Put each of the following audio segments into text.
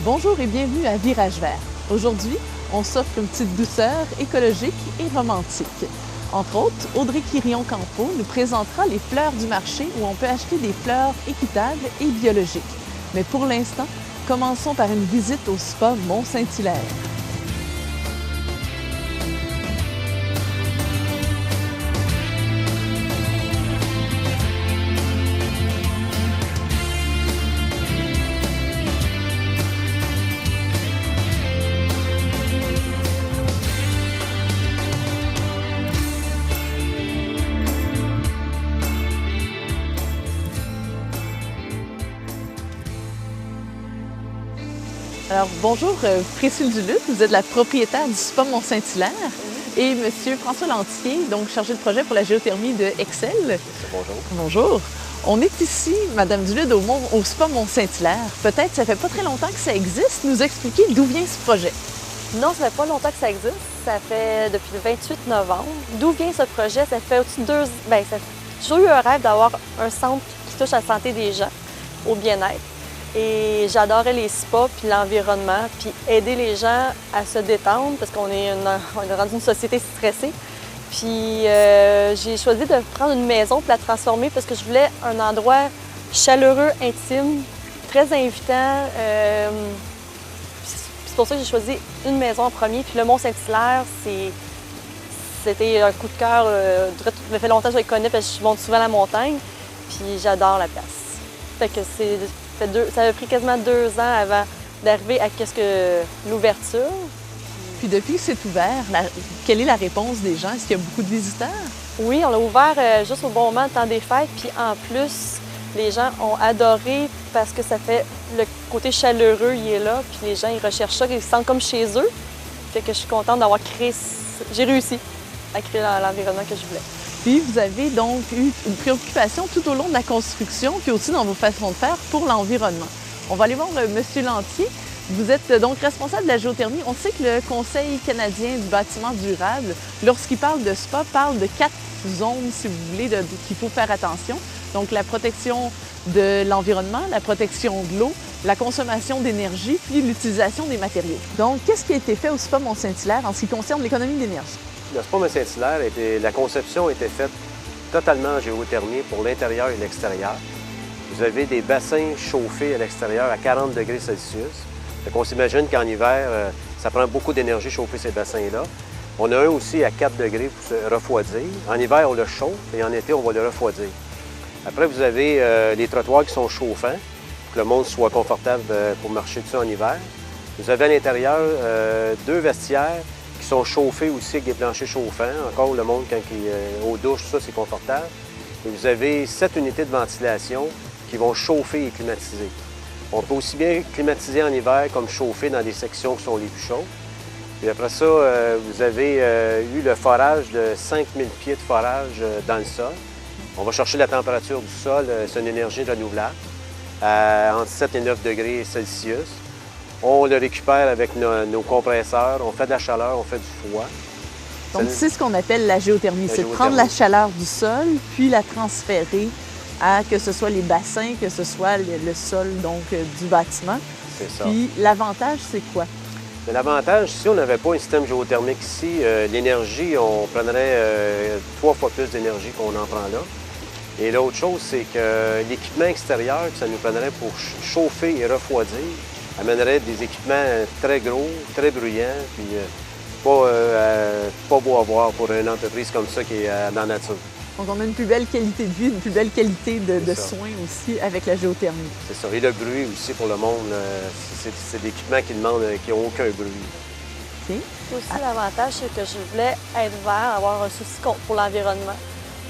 Bonjour et bienvenue à Virage Vert. Aujourd'hui, on s'offre une petite douceur écologique et romantique. Entre autres, Audrey Quirion-Campeau nous présentera les fleurs du marché où on peut acheter des fleurs équitables et biologiques. Mais pour l'instant, commençons par une visite au spa Mont-Saint-Hilaire. Alors, bonjour, Priscille Duluth, vous êtes la propriétaire du spa Mont-Saint-Hilaire et Monsieur François Lantier, donc chargé de projet pour la géothermie de Excel. Bonjour. Bonjour. On est ici, Madame Duluth, au spa Mont-Saint-Hilaire. Peut-être ça fait pas très longtemps que ça existe. Nous expliquer d'où vient ce projet. Non, ça fait pas longtemps que ça existe. Ça fait depuis le 28 novembre. D'où vient ce projet? Ça fait au-dessus de j'ai toujours eu un rêve d'avoir un centre qui touche à la santé des gens, au bien-être. Et j'adorais les spas, puis l'environnement, puis aider les gens à se détendre parce qu'on est rendu une société stressée. Puis j'ai choisi de prendre une maison pour la transformer parce que je voulais un endroit chaleureux, intime, très invitant. C'est pour ça que j'ai choisi une maison en premier. Puis le Mont-Saint-Hilaire, c'était un coup de cœur. Ça fait longtemps que je le connais parce que je monte souvent à la montagne, puis j'adore la place. Fait que ça a pris quasiment 2 ans avant d'arriver à l'ouverture. Puis depuis que c'est ouvert, quelle est la réponse des gens? Est-ce qu'il y a beaucoup de visiteurs? Oui, on l'a ouvert juste au bon moment, le temps des fêtes. Puis en plus, les gens ont adoré parce que ça fait le côté chaleureux, il est là. Puis les gens, ils recherchent ça, ils se sentent comme chez eux. Fait que je suis contente d'avoir créé... J'ai réussi à créer l'environnement que je voulais. Puis vous avez donc eu une préoccupation tout au long de la construction, puis aussi dans vos façons de faire pour l'environnement. On va aller voir Monsieur Lantier. Vous êtes donc responsable de la géothermie. On sait que le Conseil canadien du bâtiment durable, lorsqu'il parle de spa, parle de 4 zones, si vous voulez, qu'il faut faire attention. Donc la protection de l'environnement, la protection de l'eau, la consommation d'énergie, puis l'utilisation des matériaux. Donc, qu'est-ce qui a été fait au spa Mont-Saint-Hilaire en ce qui concerne l'économie d'énergie? Le spa Mont-Saint-Hilaire, la conception a été faite totalement en géothermie pour l'intérieur et l'extérieur. Vous avez des bassins chauffés à l'extérieur à 40 degrés Celsius. Donc on s'imagine qu'en hiver, ça prend beaucoup d'énergie chauffer ces bassins-là. On a un aussi à 4 degrés pour se refroidir. En hiver, on le chauffe et en été, on va le refroidir. Après, vous avez les trottoirs qui sont chauffants pour que le monde soit confortable pour marcher dessus en hiver. Vous avez à l'intérieur 2 vestiaires qui sont chauffés aussi avec des planchers chauffants. Encore, le monde, quand il est aux douches, ça, c'est confortable. Et vous avez 7 unités de ventilation qui vont chauffer et climatiser. On peut aussi bien climatiser en hiver comme chauffer dans des sections qui sont les plus chaudes. Et après ça, vous avez eu le forage de 5000 pieds de forage dans le sol. On va chercher la température du sol, c'est une énergie renouvelable, entre 7 et 9 degrés Celsius. On le récupère avec nos compresseurs, on fait de la chaleur, on fait du froid. Donc, c'est ce qu'on appelle la géothermie. C'est prendre la chaleur du sol, puis la transférer à que ce soit les bassins, que ce soit le sol donc, du bâtiment. C'est ça. Puis l'avantage, c'est quoi? L'avantage, si on n'avait pas un système géothermique ici, l'énergie, on prendrait 3 fois plus d'énergie qu'on en prend là. Et l'autre chose, c'est que l'équipement extérieur que ça nous prendrait pour chauffer et refroidir amènerait des équipements très gros, très bruyants, puis pas beau à voir pour une entreprise comme ça qui est dans la nature. Donc, on a une plus belle qualité de vie, une plus belle qualité de soins aussi avec la géothermie. C'est ça. Et le bruit aussi pour le monde, c'est des équipements qui n'ont aucun bruit. OK. Aussi, l'avantage, c'est que je voulais être vert, avoir un souci pour l'environnement.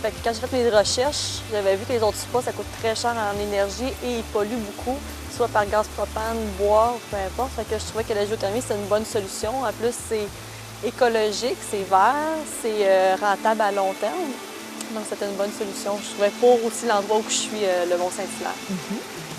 Fait que quand j'ai fait mes recherches, j'avais vu que les autres spas, ça coûte très cher en énergie et ils polluent beaucoup, soit par gaz propane, bois, peu importe. Fait que je trouvais que la géothermie, c'est une bonne solution. En plus, c'est écologique, c'est vert, c'est rentable à long terme. Donc, c'était une bonne solution, je trouvais, pour aussi l'endroit où je suis, le Mont-Saint-Hilaire.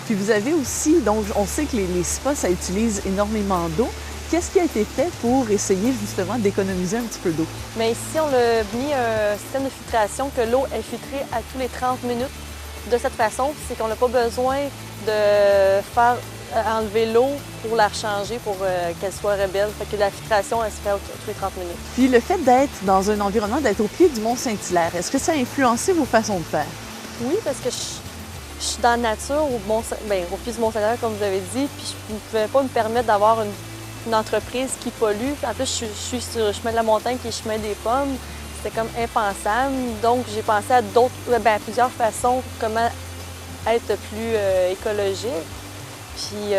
Puis vous avez aussi, donc on sait que les spas, ça utilise énormément d'eau. Qu'est-ce qui a été fait pour essayer justement d'économiser un petit peu d'eau? Mais ici, on a mis un système de filtration que l'eau est filtrée à tous les 30 minutes. De cette façon, c'est qu'on n'a pas besoin de faire enlever l'eau pour la rechanger pour qu'elle soit rebelle. Fait que la filtration, elle se fait tous les 30 minutes. Puis le fait d'être dans un environnement, d'être au pied du Mont-Saint-Hilaire, est-ce que ça a influencé vos façons de faire? Oui, parce que je suis dans la nature, au pied du Mont-Saint-Hilaire, comme vous avez dit, puis je ne pouvais pas me permettre d'avoir une entreprise qui pollue. En plus, je suis sur le chemin de la montagne qui est le chemin des pommes. C'était comme impensable. Donc, j'ai pensé à plusieurs façons comment être plus écologique. Puis,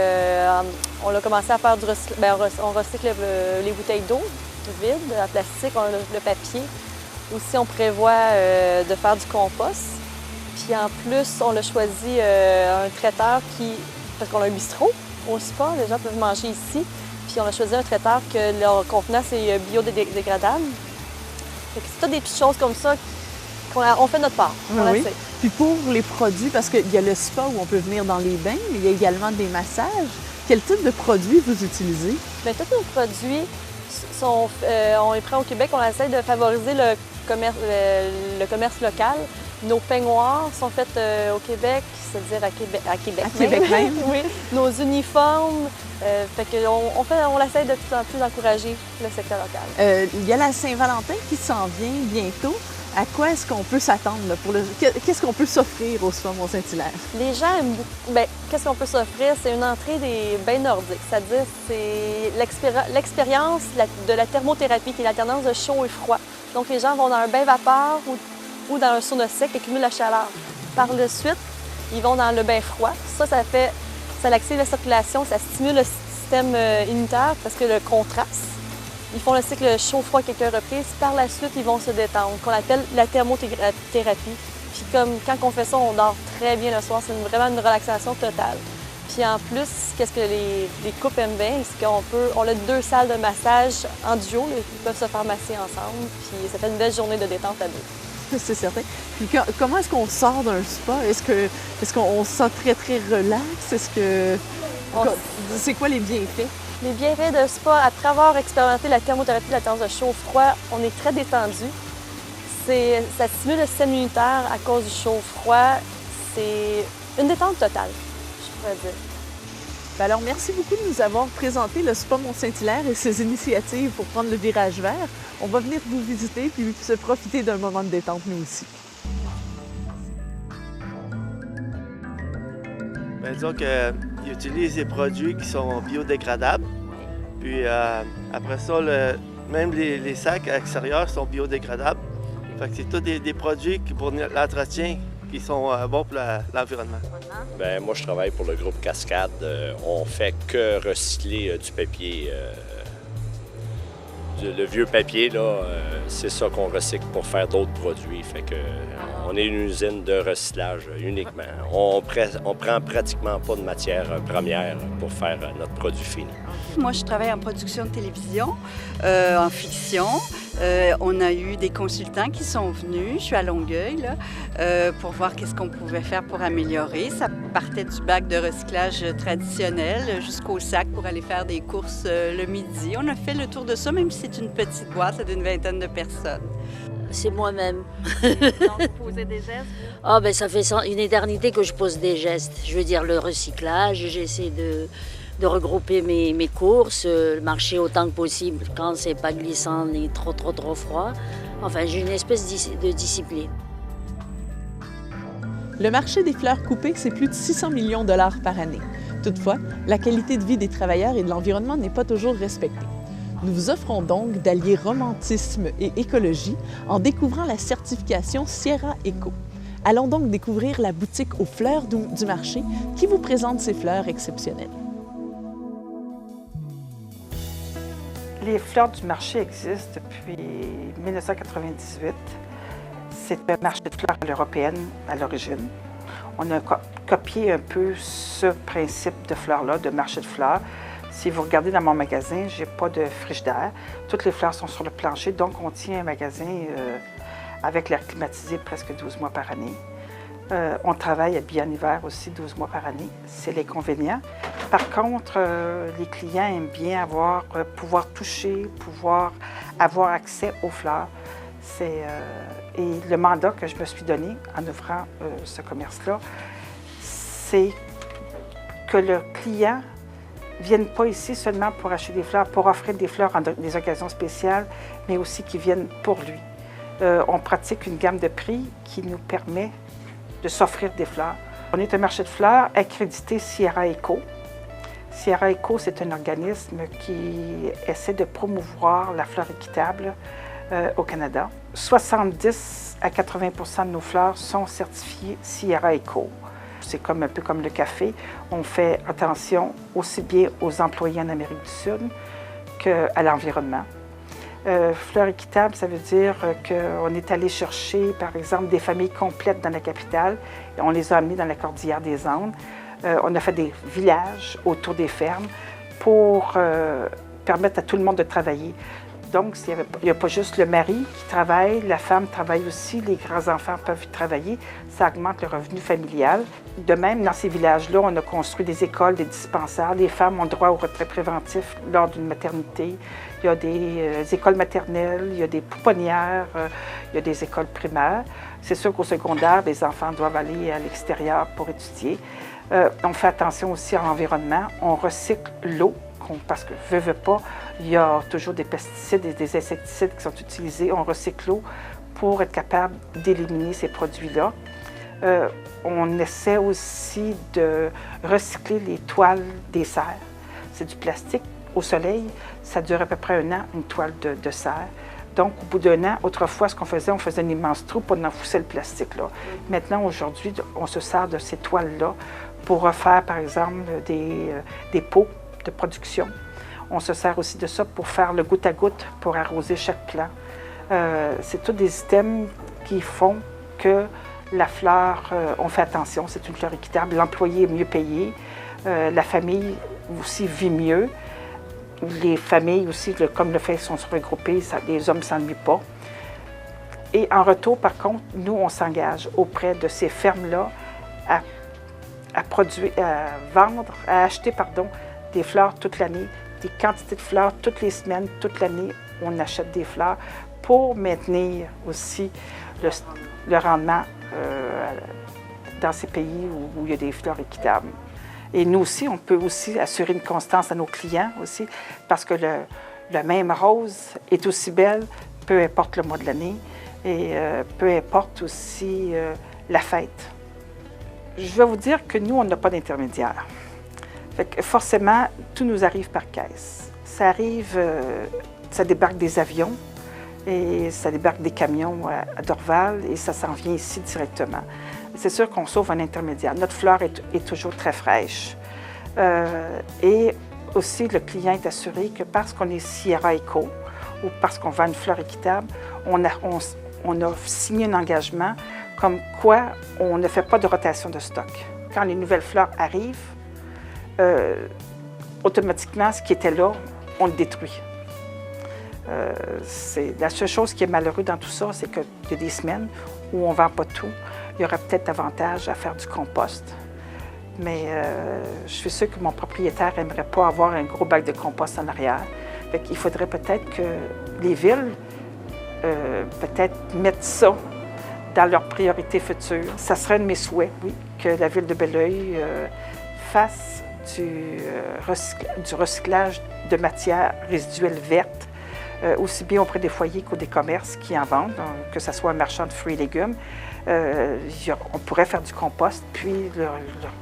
on a commencé à faire du recyclage. On recycle les bouteilles d'eau vides, la plastique, le papier. Aussi, on prévoit de faire du compost. Puis, en plus, on a choisi un traiteur parce qu'on a un bistrot au spa, les gens peuvent manger ici. Puis, on a choisi un traiteur que leur contenant, c'est biodégradable. C'est toutes des petites choses comme ça qu'on fait notre part. Oui. Puis pour les produits, parce qu'il y a le spa où on peut venir dans les bains, mais il y a également des massages. Quel type de produits vous utilisez? Bien, tous nos produits, on les prend au Québec. On essaie de favoriser le commerce local. Nos peignoirs sont faits au Québec, c'est-à-dire à Québec. À Québec même. Oui. Nos uniformes. Fait on essaie de plus en plus d'encourager le secteur local. Il y a la Saint-Valentin qui s'en vient bientôt. À quoi est-ce qu'on peut s'attendre? Qu'est-ce qu'on peut s'offrir au Spa Mont-Saint-Hilaire? Les gens aiment beaucoup. Qu'est-ce qu'on peut s'offrir? C'est une entrée des bains nordiques. C'est-à-dire c'est l'expérience de la thermothérapie, qui est l'alternance de chaud et froid. Donc, les gens vont dans un bain vapeur ou dans un sauna sec qui accumule la chaleur. Par la suite, ils vont dans le bain froid. Ça active la circulation, ça stimule le système immunitaire parce que le contraste. Ils font le cycle chaud-froid quelques reprises. Par la suite, ils vont se détendre, qu'on appelle la thermothérapie. Puis comme quand on fait ça, on dort très bien le soir. C'est vraiment une relaxation totale. Puis en plus, qu'est-ce que les couples aiment bien, c'est on a 2 salles de massage en duo. Ils peuvent se faire masser ensemble. Puis ça fait une belle journée de détente à deux. C'est certain. Puis comment est-ce qu'on sort d'un spa? Est-ce qu'on se sent très, très relax? C'est quoi les bienfaits? Les bienfaits de spa, après avoir expérimenté la thermothérapie, la tendance de chaud-froid, on est très détendu. Ça stimule le système immunitaire à cause du chaud-froid. C'est une détente totale, je pourrais dire. Alors, merci beaucoup de nous avoir présenté le Spa Mont-Saint-Hilaire et ses initiatives pour prendre le virage vert. On va venir vous visiter puis se profiter d'un moment de détente, nous aussi. Bien, disons qu'ils utilisent des produits qui sont biodégradables. Puis après ça, même les sacs extérieurs sont biodégradables. Fait que c'est tous des produits pour l'entretien qui sont bons pour l'environnement. Bien, moi, je travaille pour le groupe Cascade. On fait que recycler du papier. Le vieux papier, là, c'est ça qu'on recycle pour faire d'autres produits. Fait que on est une usine de recyclage uniquement. On prend pratiquement pas de matière première pour faire notre produit fini. Moi, je travaille en production de télévision, en fiction. On a eu des consultants qui sont venus, je suis à Longueuil, là, pour voir qu'est-ce qu'on pouvait faire pour améliorer. Ça partait du bac de recyclage traditionnel jusqu'au sac pour aller faire des courses le midi. On a fait le tour de ça, même si c'est une petite boîte d'une 20aine de personnes. C'est moi-même. Donc, vous posez des gestes? Ah, ben ça fait une éternité que je pose des gestes. Je veux dire, le recyclage, j'essaie de regrouper mes courses, marcher autant que possible quand c'est pas glissant ni trop froid. Enfin, j'ai une espèce de discipline. Le marché des fleurs coupées, c'est plus de 600 millions de dollars par année. Toutefois, la qualité de vie des travailleurs et de l'environnement n'est pas toujours respectée. Nous vous offrons donc d'allier romantisme et écologie en découvrant la certification Sierra Eco. Allons donc découvrir la boutique aux fleurs du marché qui vous présente ces fleurs exceptionnelles. Les fleurs du marché existent depuis 1998. C'est un marché de fleurs à l'européenne à l'origine. On a copié un peu ce principe de fleurs-là, de marché de fleurs. Si vous regardez dans mon magasin, je n'ai pas de frigidaire. Toutes les fleurs sont sur le plancher, donc on tient un magasin avec l'air climatisé presque 12 mois par année. On travaille habillé en hiver aussi 12 mois par année. C'est l'inconvénient. Par contre, les clients aiment bien pouvoir toucher, pouvoir avoir accès aux fleurs. Et le mandat que je me suis donné en ouvrant ce commerce-là, c'est que le client ne vienne pas ici seulement pour acheter des fleurs, pour offrir des fleurs en des occasions spéciales, mais aussi qu'ils viennent pour lui. On pratique une gamme de prix qui nous permet de s'offrir des fleurs. On est un marché de fleurs accrédité Sierra Eco. Sierra Eco, c'est un organisme qui essaie de promouvoir la fleur équitable au Canada. 70 à 80% de nos fleurs sont certifiées Sierra Eco. C'est un peu comme le café. On fait attention aussi bien aux employés en Amérique du Sud qu'à l'environnement. Fleurs équitables, ça veut dire qu'on est allé chercher, par exemple, des familles complètes dans la capitale. Et on les a amenées dans la cordillère des Andes. On a fait des villages autour des fermes pour permettre à tout le monde de travailler. Donc, il n'y a pas juste le mari qui travaille, la femme travaille aussi, les grands-enfants peuvent y travailler. Ça augmente le revenu familial. De même, dans ces villages-là, on a construit des écoles, des dispensaires. Les femmes ont droit au retrait préventif lors d'une maternité. Il y a des écoles maternelles, il y a des pouponnières, il y a des écoles primaires. C'est sûr qu'au secondaire, les enfants doivent aller à l'extérieur pour étudier. On fait attention aussi à l'environnement. On recycle l'eau. Parce que, veut pas, il y a toujours des pesticides et des insecticides qui sont utilisés. On recycle l'eau pour être capable d'éliminer ces produits-là. On essaie aussi de recycler les toiles des serres. C'est du plastique au soleil. Ça dure à peu près 1 an, une toile de serre. Donc, au bout d'1 an, autrefois, ce qu'on faisait, on faisait un immense trou pour enfoncer le plastique, là. Maintenant, aujourd'hui, on se sert de ces toiles-là pour refaire, par exemple, des pots de production. On se sert aussi de ça pour faire le goutte à goutte, pour arroser chaque plant. C'est tous des items qui font que la fleur, on fait attention, c'est une fleur équitable. L'employé est mieux payé, la famille aussi vit mieux. Les familles aussi, comme le fait, sont regroupées, les hommes ne s'ennuient pas. Et en retour, par contre, nous, on s'engage auprès de ces fermes-là à produire, à vendre, à acheter, des fleurs toute l'année, des quantités de fleurs toutes les semaines, toute l'année, on achète des fleurs pour maintenir aussi le rendement dans ces pays où il y a des fleurs équitables. Et nous aussi, on peut aussi assurer une constance à nos clients aussi, parce que la même rose est aussi belle, peu importe le mois de l'année, et peu importe aussi la fête. Je vais vous dire que nous, on n'a pas d'intermédiaire. Fait que forcément, tout nous arrive par caisse. Ça arrive, ça débarque des avions et ça débarque des camions à Dorval et ça s'en vient ici directement. C'est sûr qu'on sauve un intermédiaire. Notre fleur est toujours très fraîche. Et aussi, le client est assuré que parce qu'on est Sierra Eco ou parce qu'on vend une fleur équitable, on a signé un engagement comme quoi on ne fait pas de rotation de stock. Quand les nouvelles fleurs arrivent, automatiquement, ce qui était là, on le détruit. C'est la seule chose qui est malheureuse dans tout ça, c'est qu'il y a des semaines où on ne vend pas tout. Il y aurait peut-être avantage à faire du compost. Mais je suis sûre que mon propriétaire n'aimerait pas avoir un gros bac de compost en arrière. Fait qu'il faudrait peut-être que les villes peut-être mettent ça dans leurs priorités futures. Ça serait un de mes souhaits, oui, que la ville de Belleuil fasse du recyclage de matières résiduelles vertes, aussi bien auprès des foyers qu'au des commerces qui en vendent, que ce soit un marchand de fruits et légumes. On pourrait faire du compost, puis leur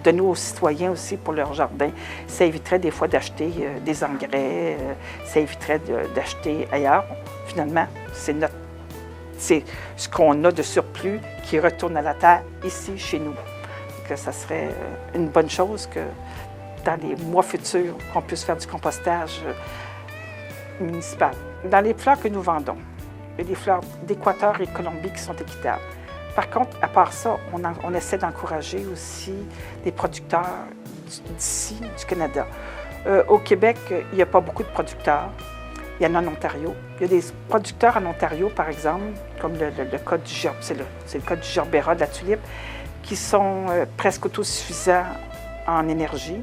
donner aux citoyens aussi pour leur jardin. Ça éviterait des fois d'acheter des engrais, ça éviterait d'acheter ailleurs. Finalement, c'est ce qu'on a de surplus qui retourne à la terre ici, chez nous. Que ça serait une bonne chose que dans les mois futurs, qu'on puisse faire du compostage municipal. Dans les fleurs que nous vendons, il y a des fleurs d'Équateur et de Colombie qui sont équitables. Par contre, à part ça, on essaie d'encourager aussi des producteurs d'ici, du Canada. Au Québec, il n'y a pas beaucoup de producteurs. Il y en a en Ontario. Il y a des producteurs en Ontario, par exemple, comme le cas du cas du gerbera, de la tulipe, qui sont presque autosuffisants en énergie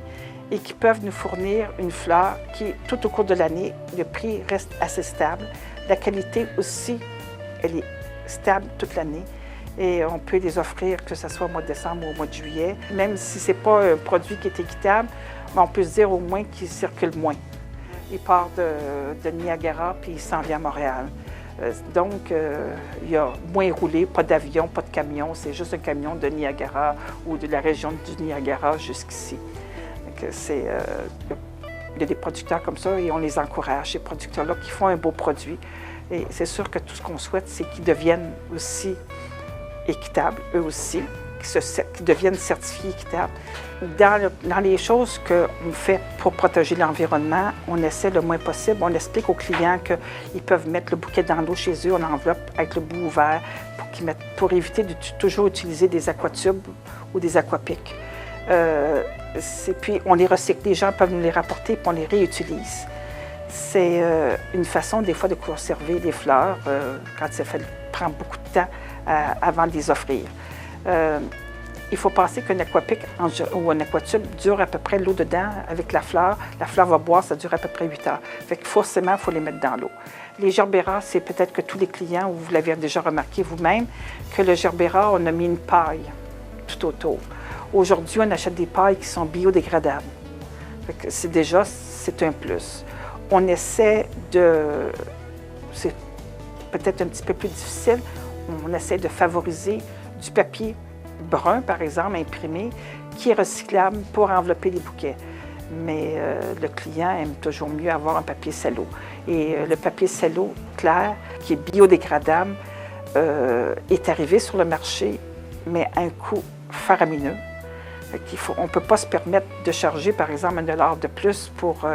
et qui peuvent nous fournir une fleur qui, tout au cours de l'année, le prix reste assez stable. La qualité aussi, elle est stable toute l'année. Et on peut les offrir, que ce soit au mois de décembre ou au mois de juillet. Même si ce n'est pas un produit qui est équitable, mais on peut se dire au moins qu'il circule moins. Il part de Niagara puis il s'en vient à Montréal. Donc, il y a moins roulé, pas d'avion, pas de camion. C'est juste un camion de Niagara ou de la région du Niagara jusqu'ici. Il y a des producteurs comme ça et on les encourage, ces producteurs-là qui font un beau produit. Et c'est sûr que tout ce qu'on souhaite, c'est qu'ils deviennent aussi équitables, eux aussi, qu'ils deviennent certifiés équitables. Dans les choses qu'on fait pour protéger l'environnement, on essaie le moins possible. On explique aux clients qu'ils peuvent mettre le bouquet dans l'eau chez eux, en enveloppe, avec le bout ouvert, pour éviter de toujours utiliser des aquatubes ou des aquapics. Puis on les recycle. Les gens peuvent nous les rapporter et on les réutilise. C'est une façon, des fois, de conserver les fleurs quand ça prend beaucoup de temps avant de les offrir. Il faut penser qu'un aquapic ou un aquatube dure à peu près l'eau dedans avec la fleur. La fleur va boire, ça dure à peu près 8 heures. Fait que forcément, il faut les mettre dans l'eau. Les gerberas, c'est peut-être que tous les clients, ou vous l'avez déjà remarqué vous-même, que le gerbera, on a mis une paille tout autour. Aujourd'hui, on achète des pailles qui sont biodégradables. Fait que c'est un plus. On essaie c'est peut-être un petit peu plus difficile, on essaie de favoriser du papier brun, par exemple, imprimé, qui est recyclable pour envelopper les bouquets. Mais le client aime toujours mieux avoir un papier cello. Et le papier cello clair, qui est biodégradable, est arrivé sur le marché, mais à un coût faramineux. On ne peut pas se permettre de charger, par exemple, $1 de plus pour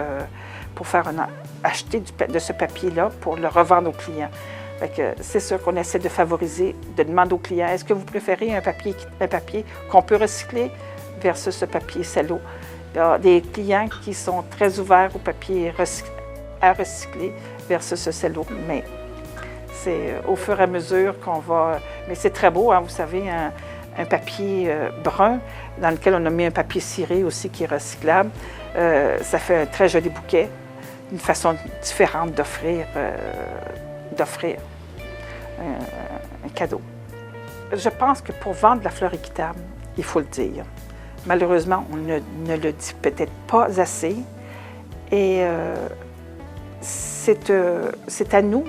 acheter de ce papier-là pour le revendre aux clients. C'est sûr qu'on essaie de favoriser, de demander aux clients, est-ce que vous préférez un papier qu'on peut recycler versus ce papier cello? Il y a des clients qui sont très ouverts au papier à recycler versus ce cello, mais c'est au fur et à mesure qu'on va... Mais c'est très beau, hein, vous savez, un papier brun dans lequel on a mis un papier ciré aussi qui est recyclable. Ça fait un très joli bouquet, une façon différente d'offrir un cadeau. Je pense que pour vendre de la fleur équitable, il faut le dire. Malheureusement, on ne le dit peut-être pas assez. Et c'est à nous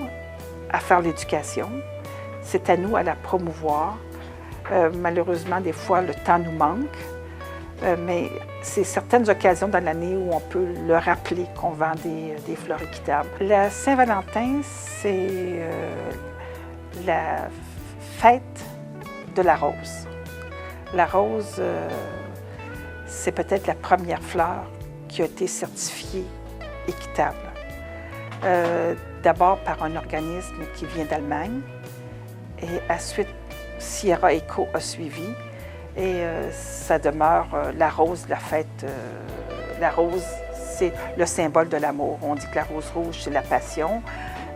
à faire l'éducation. C'est à nous à la promouvoir. Malheureusement, des fois, le temps nous manque. Mais c'est certaines occasions dans l'année où on peut le rappeler qu'on vend des fleurs équitables. La Saint-Valentin, c'est la fête de la rose. La rose, c'est peut-être la première fleur qui a été certifiée équitable. D'abord par un organisme qui vient d'Allemagne et ensuite Sierra Eco a suivi. Et ça demeure la rose, la fête. La rose, c'est le symbole de l'amour. On dit que la rose rouge, c'est la passion.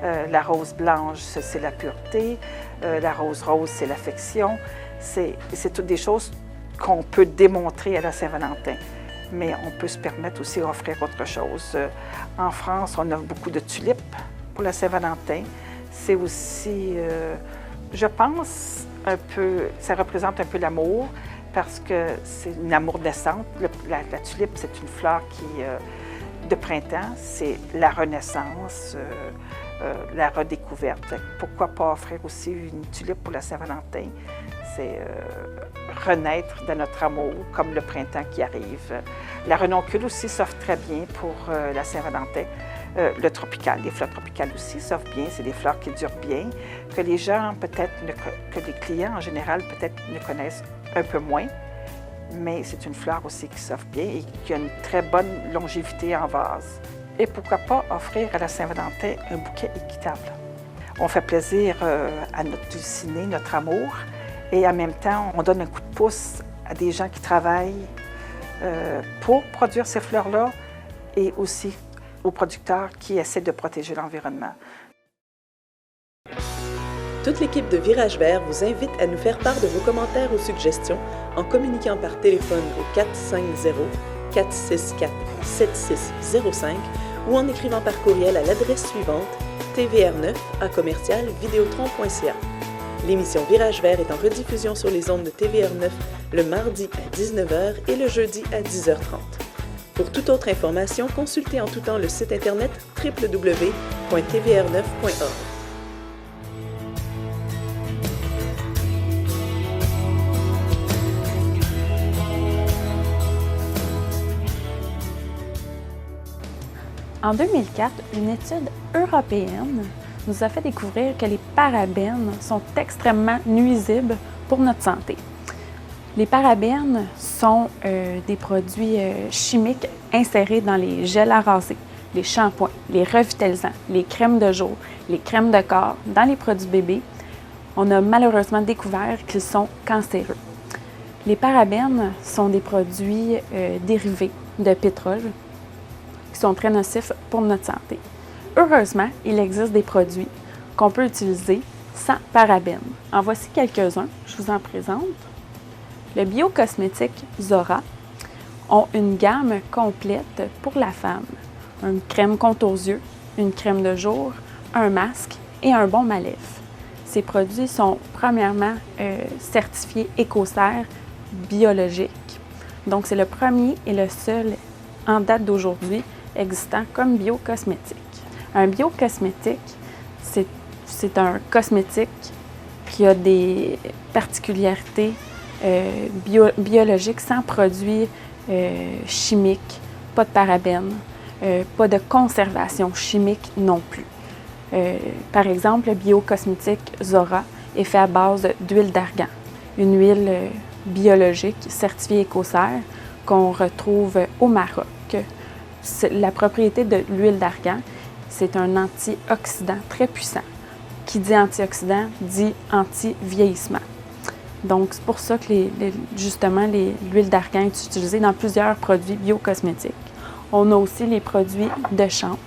La rose blanche, c'est la pureté. La rose rose, c'est l'affection. C'est toutes des choses qu'on peut démontrer à la Saint-Valentin. Mais on peut se permettre aussi d'offrir autre chose. En France, on offre beaucoup de tulipes pour la Saint-Valentin. C'est aussi, je pense, un peu, ça représente un peu l'amour parce que c'est une amour naissante. La tulipe, c'est une fleur de printemps, c'est la renaissance, la redécouverte. Pourquoi pas offrir aussi une tulipe pour la Saint-Valentin? C'est renaître dans notre amour, comme le printemps qui arrive. La renoncule aussi s'offre très bien pour la Saint-Valentin. Le tropical, les fleurs tropicales aussi s'offrent bien, c'est des fleurs qui durent bien, que les gens peut-être, que les clients en général peut-être ne connaissent un peu moins, mais c'est une fleur aussi qui s'offre bien et qui a une très bonne longévité en vase. Et pourquoi pas offrir à la Saint-Valentin un bouquet équitable. On fait plaisir à notre dulcinée, notre amour, et en même temps, on donne un coup de pouce à des gens qui travaillent pour produire ces fleurs-là et aussi aux producteurs qui essaient de protéger l'environnement. Toute l'équipe de Virage Vert vous invite à nous faire part de vos commentaires ou suggestions en communiquant par téléphone au 450-464-7605 ou en écrivant par courriel à l'adresse suivante tvr9@videotron.ca. L'émission Virage Vert est en rediffusion sur les ondes de TVR9 le mardi à 19h et le jeudi à 10h30. Pour toute autre information, consultez en tout temps le site internet www.tvr9.org. En 2004, une étude européenne nous a fait découvrir que les parabènes sont extrêmement nuisibles pour notre santé. Les parabènes sont des produits chimiques insérés dans les gels à raser, les shampoings, les revitalisants, les crèmes de jour, les crèmes de corps, dans les produits bébés. On a malheureusement découvert qu'ils sont cancéreux. Les parabènes sont des produits dérivés de pétrole qui sont très nocifs pour notre santé. Heureusement, il existe des produits qu'on peut utiliser sans parabènes. En voici quelques-uns, je vous en présente. Le biocosmétique Zora ont une gamme complète pour la femme. Une crème contour yeux, une crème de jour, un masque et un baume à lèvres. Ces produits sont premièrement certifiés Écocert biologique. Donc, c'est le premier et le seul en date d'aujourd'hui existant comme biocosmétique. Un biocosmétique, c'est un cosmétique qui a des particularités biologiques sans produits chimiques, pas de parabènes, pas de conservation chimique non plus. Par exemple, le biocosmétique Zora est fait à base d'huile d'argan, une huile biologique certifiée Écocert qu'on retrouve au Maroc. La propriété de l'huile d'argan, c'est un antioxydant très puissant. Qui dit antioxydant dit anti-vieillissement. Donc, c'est pour ça que l'huile d'argan est utilisée dans plusieurs produits biocosmétiques. On a aussi les produits de chanvre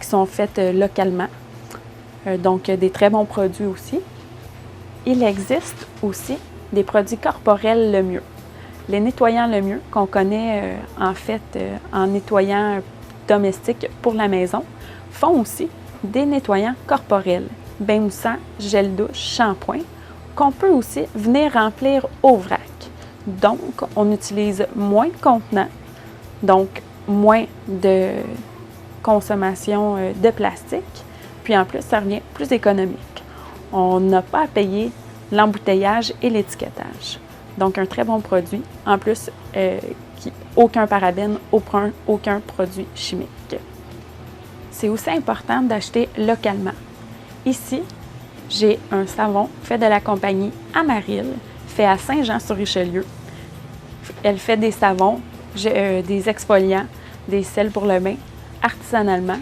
qui sont faits localement. Donc, des très bons produits aussi. Il existe aussi des produits corporels Le Mieux. Les nettoyants Le Mieux, qu'on connaît en nettoyant domestique pour la maison, font aussi des nettoyants corporels, bain moussant, gel douche, shampoing, qu'on peut aussi venir remplir au vrac. Donc, on utilise moins de contenants, donc moins de consommation de plastique, puis en plus, ça revient plus économique. On n'a pas à payer l'embouteillage et l'étiquetage. Donc, un très bon produit. En plus, aucun parabène, aucun produit chimique. C'est aussi important d'acheter localement. Ici, j'ai un savon fait de la compagnie Amaril, fait à Saint-Jean-sur-Richelieu. Elle fait des savons, des exfoliants, des sels pour le bain, artisanalement.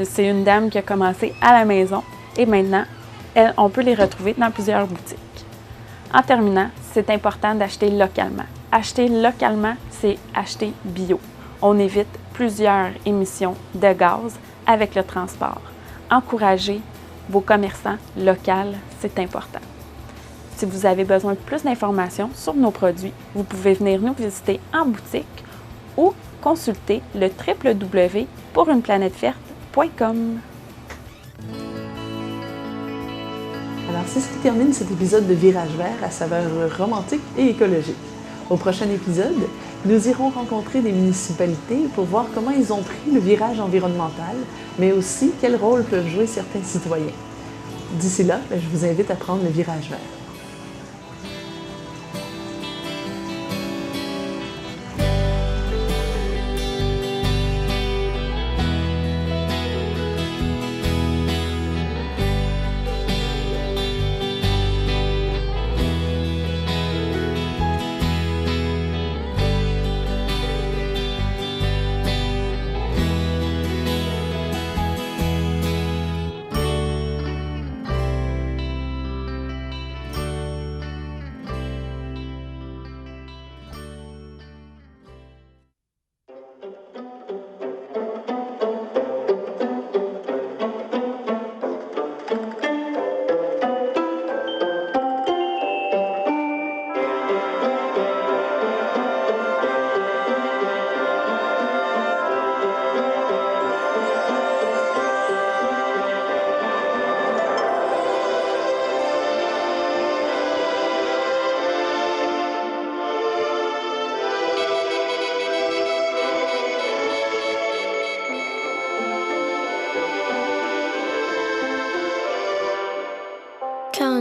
C'est une dame qui a commencé à la maison et maintenant, on peut les retrouver dans plusieurs boutiques. En terminant, c'est important d'acheter localement. Acheter localement, c'est acheter bio. On évite plusieurs émissions de gaz avec le transport. Encouragez vos commerçants locaux, c'est important. Si vous avez besoin de plus d'informations sur nos produits, vous pouvez venir nous visiter en boutique ou consulter le www.pouruneplanèteverte.com. Alors, c'est ce qui termine cet épisode de Virage Vert à saveur romantique et écologique. Au prochain épisode, nous irons rencontrer des municipalités pour voir comment ils ont pris le virage environnemental, mais aussi quel rôle peuvent jouer certains citoyens. D'ici là, je vous invite à prendre le virage vert.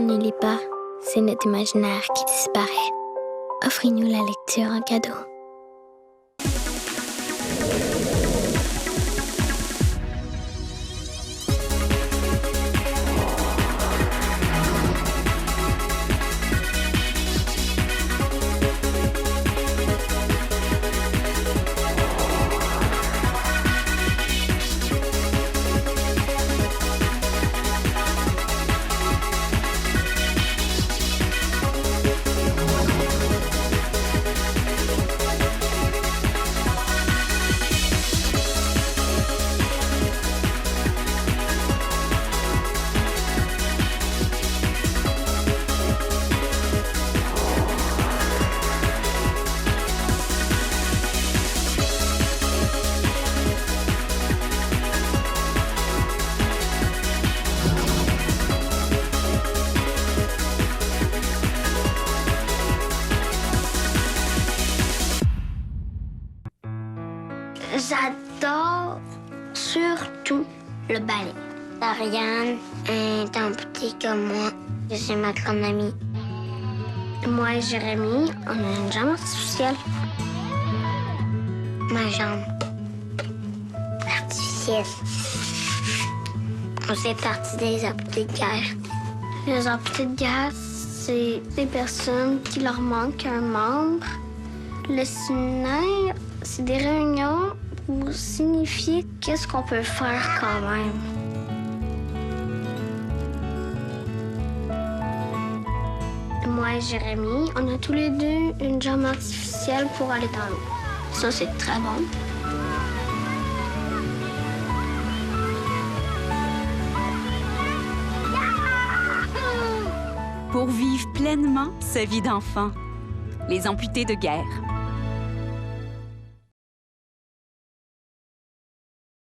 on ne lit pas, c'est notre imaginaire qui disparaît. Offrez-nous la lecture en cadeau. J'adore surtout le ballet. Ariane est amputée comme moi. C'est ma grande amie. Moi et Jérémy, on a une jambe artificielle. Ma jambe artificielle. On fait partie des amputés de guerre. Les amputés de guerre, c'est des personnes qui leur manque un membre. Le séminaire, c'est des réunions pour signifier qu'est-ce qu'on peut faire quand même. Moi et Jérémy, on a tous les deux une jambe artificielle pour aller dans l'eau. Ça, c'est très bon. Pour vivre pleinement sa vie d'enfant, les amputés de guerre.